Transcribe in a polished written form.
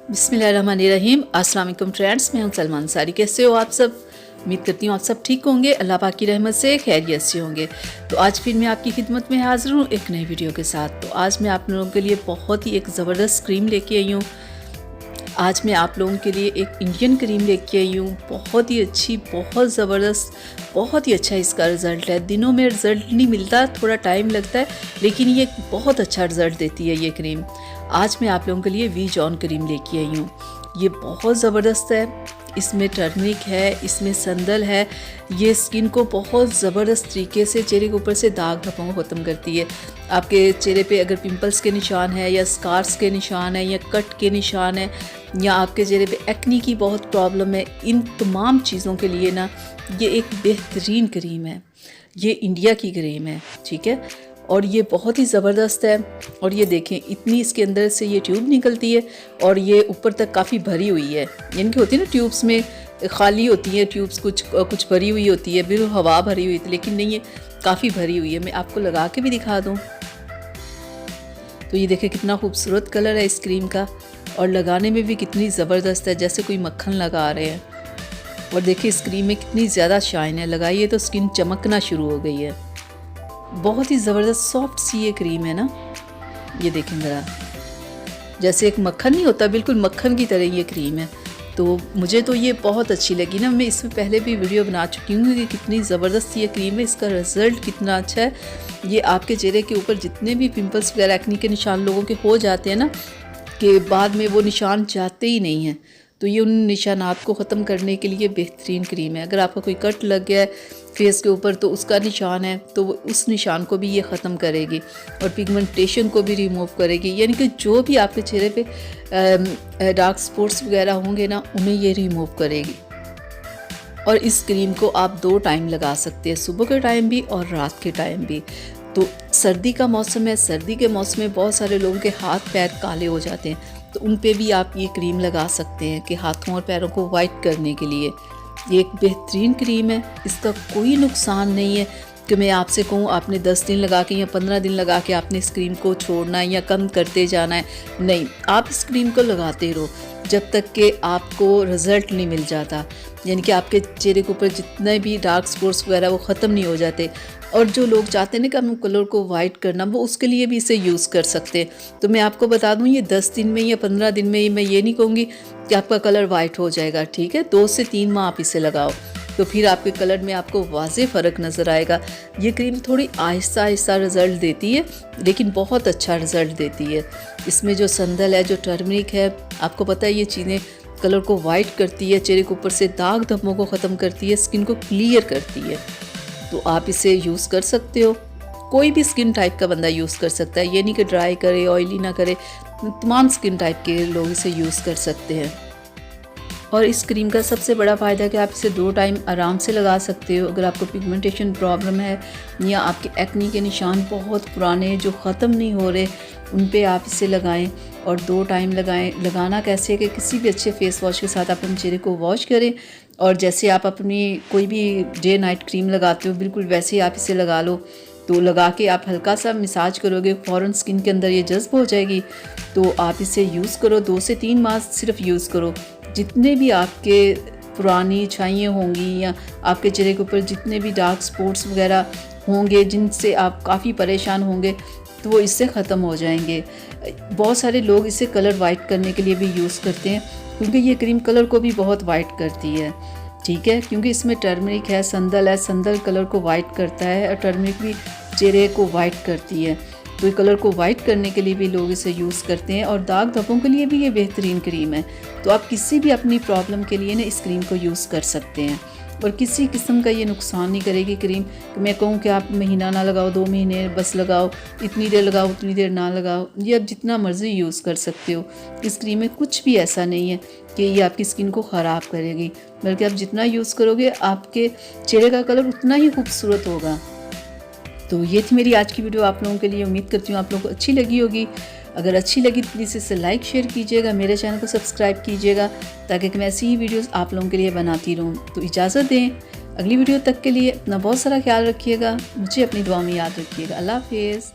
बिस्मिल्लाहिर्रहमानिर्रहीम। अस्सलाम वालेकुम फ्रेंड्स, मैं हूं सलमान सारी। कैसे हो आप सब? उम्मीद करती हूँ आप सब ठीक होंगे, अल्लाह पाक की रहमत से खैरियत से होंगे। तो आज फिर मैं आपकी खिदमत में हाज़िर हूँ एक नई वीडियो के साथ। तो आज मैं आप लोगों के लिए बहुत ही एक ज़बरदस्त क्रीम लेके आई हूँ। आज मैं आप लोगों के लिए एक इंडियन क्रीम लेके आई हूँ, बहुत ही अच्छी, बहुत ज़बरदस्त, बहुत ही अच्छा इसका रिज़ल्ट है। दिनों में रिज़ल्ट नहीं मिलता, थोड़ा टाइम लगता है, लेकिन ये बहुत अच्छा रिज़ल्ट देती है ये क्रीम। आज मैं आप लोगों के लिए वी जॉन क्रीम लेके आई हूँ। ये बहुत ज़बरदस्त है, इसमें टर्मरिक है, इसमें संदल है। ये स्किन को बहुत ज़बरदस्त तरीके से चेहरे के ऊपर से दाग धब्बों को ख़त्म करती है। आपके चेहरे पे अगर पिंपल्स के निशान है या स्कार्स के निशान है या कट के निशान है या आपके चेहरे पे एक्नी की बहुत प्रॉब्लम है, इन तमाम चीज़ों के लिए ना ये एक बेहतरीन क्रीम है। ये इंडिया की क्रीम है, ठीक है, और ये बहुत ही ज़बरदस्त है। और ये देखें, इतनी इसके अंदर से ये ट्यूब निकलती है और ये ऊपर तक काफ़ी भरी हुई है। यानी कि होती है ना, ट्यूब्स में खाली होती है ट्यूब्स, कुछ भरी हुई होती है, बिल्कुल हवा भरी हुई थी, लेकिन नहीं, ये काफ़ी भरी हुई है। मैं आपको लगा के भी दिखा दूँ तो ये देखें कितना खूबसूरत कलर है इस क्रीम का, और लगाने में भी कितनी ज़बरदस्त है, जैसे कोई मक्खन लगा रहे हैं। और देखिए इस क्रीम में कितनी ज़्यादा शाइन है, लगाइए तो स्किन चमकना शुरू हो गई है। बहुत ही ज़बरदस्त सॉफ्ट सी ये क्रीम है ना, ये देखें ज़रा, जैसे एक मक्खन नहीं होता, बिल्कुल मक्खन की तरह ये क्रीम है। तो मुझे तो ये बहुत अच्छी लगी ना। मैं इससे पहले भी वीडियो बना चुकी हूँ कि कितनी ज़बरदस्त ये क्रीम है, इसका रिज़ल्ट कितना अच्छा है। ये आपके चेहरे के ऊपर जितने भी पिंपल्स वगैरह एक्नी के निशान लोगों के हो जाते हैं ना, कि बाद में वो निशान जाते ही नहीं हैं, तो ये उन निशानात को ख़त्म करने के लिए बेहतरीन क्रीम है। अगर आपका कोई कट लग गया है फेस के ऊपर तो उसका निशान है, तो उस निशान को भी ये ख़त्म करेगी और पिगमेंटेशन को भी रिमूव करेगी। यानी कि जो भी आपके चेहरे पे डार्क स्पॉट्स वगैरह होंगे ना, उन्हें ये रिमूव करेगी। और इस क्रीम को आप 2 टाइम लगा सकते हैं, सुबह के टाइम भी और रात के टाइम भी। तो सर्दी का मौसम है, सर्दी के मौसम में बहुत सारे लोगों के हाथ पैर काले हो जाते हैं, तो उन पे भी आप ये क्रीम लगा सकते हैं कि हाथों और पैरों को वाइट करने के लिए। ये एक बेहतरीन क्रीम है, इसका कोई नुकसान नहीं है कि मैं आपसे कहूँ आपने 10 दिन लगा के या 15 दिन लगा के आपने इस क्रीम को छोड़ना है या कम करते जाना है। नहीं, आप इस क्रीम को लगाते रहो जब तक कि आपको रिज़ल्ट नहीं मिल जाता, यानी कि आपके चेहरे के ऊपर जितने भी डार्क स्पॉट्स वगैरह वो ख़त्म नहीं हो जाते। और जो लोग चाहते हैं ना कि हम कलर को वाइट करना, वो उसके लिए भी इसे यूज़ कर सकते हैं। तो मैं आपको बता दूं, ये 10 दिन में या 15 दिन में, मैं ये नहीं कहूँगी कि आपका कलर वाइट हो जाएगा, ठीक है। 2 से 3 माह आप इसे लगाओ तो फिर आपके कलर में आपको वाज़े फ़र्क नज़र आएगा। ये क्रीम थोड़ी आहिस्ता आहिस्ता रिज़ल्ट देती है, लेकिन बहुत अच्छा रिज़ल्ट देती है। इसमें जो संदल है, जो टर्मरिक है, आपको पता है ये चीज़ें कलर को वाइट करती है, चेहरे के ऊपर से दाग धब्बों को ख़त्म करती है, स्किन को क्लियर करती है। तो आप इसे यूज़ कर सकते हो, कोई भी स्किन टाइप का बंदा यूज़ कर सकता है। ये नहीं कि ड्राई करे, ऑयली ना करे, तमाम स्किन टाइप के लोग इसे यूज़ कर सकते हैं। और इस क्रीम का सबसे बड़ा फ़ायदा है कि आप इसे 2 टाइम आराम से लगा सकते हो। अगर आपको पिगमेंटेशन प्रॉब्लम है या आपके एक्नी के निशान बहुत पुराने जो ख़त्म नहीं हो रहे, उन पे आप इसे लगाएं और 2 टाइम लगाएं। लगाना कैसे है कि किसी भी अच्छे फेस वॉश के साथ आप अपने चेहरे को वॉश करें, और जैसे आप अपनी कोई भी डे नाइट क्रीम लगाते हो, बिल्कुल वैसे ही आप इसे लगा लो। तो लगा के आप हल्का सा मसाज करोगे, फ़ौरन स्किन के अंदर ये जज्ब हो जाएगी। तो आप इसे यूज़ करो, 2 से 3 माह सिर्फ यूज़ करो। जितने भी आपके पुरानी छाइयाँ होंगी या आपके चेहरे के ऊपर जितने भी डार्क स्पॉट्स वगैरह होंगे जिनसे आप काफ़ी परेशान होंगे, तो वो इससे ख़त्म हो जाएंगे। बहुत सारे लोग इसे कलर वाइट करने के लिए भी यूज़ करते हैं, क्योंकि ये क्रीम कलर को भी बहुत वाइट करती है, ठीक है, क्योंकि इसमें टर्मरिक है, संदल है, संदल कलर को वाइट करता है और टर्मरिक भी चेहरे को वाइट करती है। तो ये कलर को वाइट करने के लिए भी लोग इसे यूज़ करते हैं, और दाग धब्बों के लिए भी ये बेहतरीन क्रीम है। तो आप किसी भी अपनी प्रॉब्लम के लिए ना इस क्रीम को यूज़ कर सकते हैं, और किसी किस्म का ये नुकसान नहीं करेगी क्रीम कि मैं कहूँ कि आप महीना ना लगाओ, 2 महीने बस लगाओ, इतनी देर लगाओ, उतनी देर ना लगाओ। ये आप जितना मर्ज़ी यूज़ कर सकते हो। इस क्रीम में कुछ भी ऐसा नहीं है कि ये आपकी स्किन को ख़राब करेगी, बल्कि आप जितना यूज़ करोगे आपके चेहरे का कलर उतना ही खूबसूरत होगा। तो ये थी मेरी आज की वीडियो आप लोगों के लिए। उम्मीद करती हूँ आप लोगों को अच्छी लगी होगी। अगर अच्छी लगी तो प्लीज़ इसे लाइक शेयर कीजिएगा, मेरे चैनल को सब्सक्राइब कीजिएगा, ताकि मैं ऐसी ही वीडियोस आप लोगों के लिए बनाती रहूँ। तो इजाज़त दें, अगली वीडियो तक के लिए अपना बहुत सारा ख्याल रखिएगा, मुझे अपनी दुआ में याद रखिएगा। अल्लाह हाफिज़।